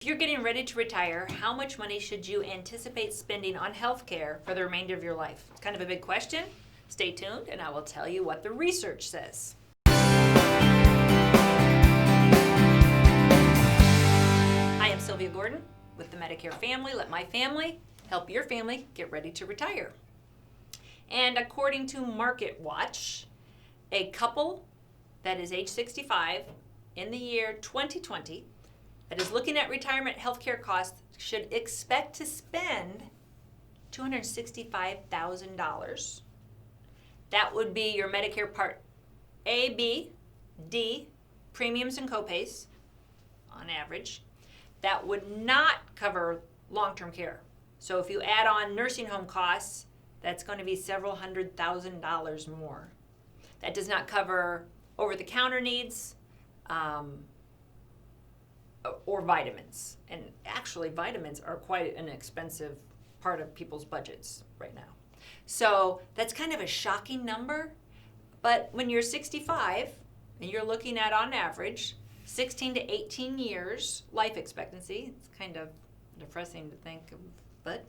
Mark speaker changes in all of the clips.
Speaker 1: If you're getting ready to retire, how much money should you anticipate spending on healthcare for the remainder of your life? It's kind of a big question. Stay tuned and I will tell you what the research says. I am Sylvia Gordon with the Medicare Family. Let my family help your family get ready to retire. And according to Market Watch, a couple that is age 65 in the year 2020 that is looking at retirement healthcare costs should expect to spend $265,000. That would be your Medicare Part A, B, D, premiums and copays on average. That would not cover long-term care. So if you add on nursing home costs, that's going to be several $100,000 more. That does not cover over-the-counter needs, or vitamins. And actually, vitamins are quite an expensive part of people's budgets right now. So that's kind of a shocking number. But when you're 65 and you're looking at, on average, 16 to 18 years life expectancy, it's kind of depressing to think of, but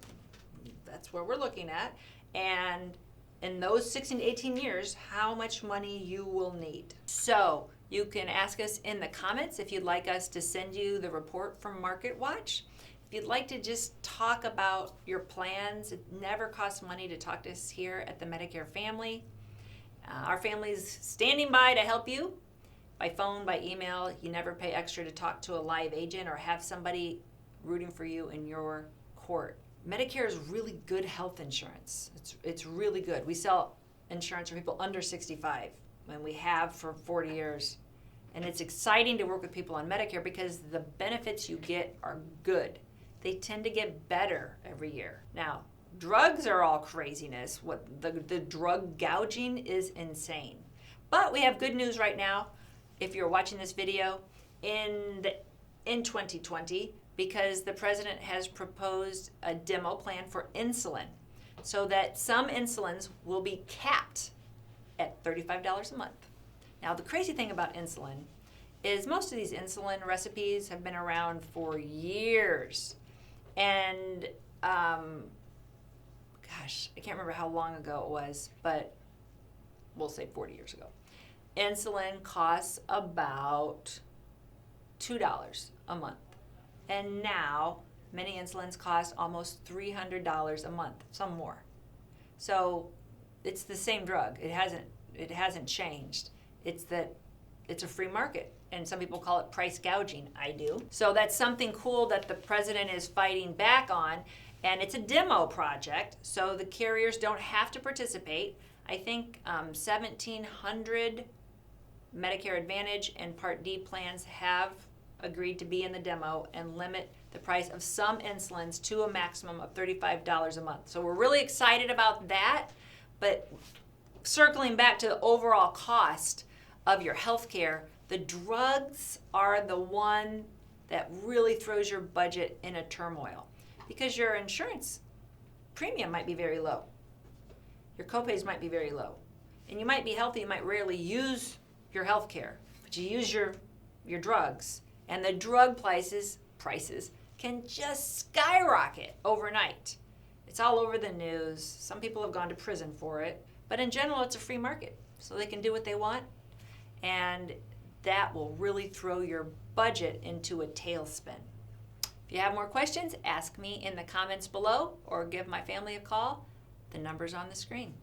Speaker 1: that's what we're looking at. And in those 16 to 18 years, how much money you will need. So you can ask us in the comments if you'd like us to send you the report from Market Watch. If you'd like to just talk about your plans, it never costs money to talk to us here at the Medicare Family. Our family is standing by to help you by phone, by email. You never pay extra to talk to a live agent or have somebody rooting for you in your court. Medicare is really good health insurance. It's really good. We sell insurance for people under 65, and we have for 40 years. And it's exciting to work with people on Medicare because the benefits you get are good. They tend to get better every year. Now, drugs are all craziness. The drug gouging is insane. But we have good news right now. If you're watching this video in 2020, because the president has proposed a demo plan for insulin so that some insulins will be capped at $35 a month. Now, the crazy thing about insulin is most of these insulin recipes have been around for years. And, I can't remember how long ago it was, but we'll say 40 years ago. Insulin costs about $2 a month. And now, many insulins cost almost $300 a month, some more. So it's the same drug. It hasn't changed. It's that it's a free market. And some people call it price gouging. I do. So that's something cool that the president is fighting back on. And it's a demo project, so the carriers don't have to participate. I think 1,700 Medicare Advantage and Part D plans have agreed to be in the demo and limit the price of some insulins to a maximum of $35 a month. So we're really excited about that. But circling back to the overall cost of your health care, the drugs are the one that really throws your budget in a turmoil because your insurance premium might be very low. Your copays might be very low. And you might be healthy, you might rarely use your health care, but you use your drugs. And the drug prices can just skyrocket overnight. It's all over the news. Some people have gone to prison for it. But in general, it's a free market. So they can do what they want. And that will really throw your budget into a tailspin. If you have more questions, ask me in the comments below or give my family a call. The number's on the screen.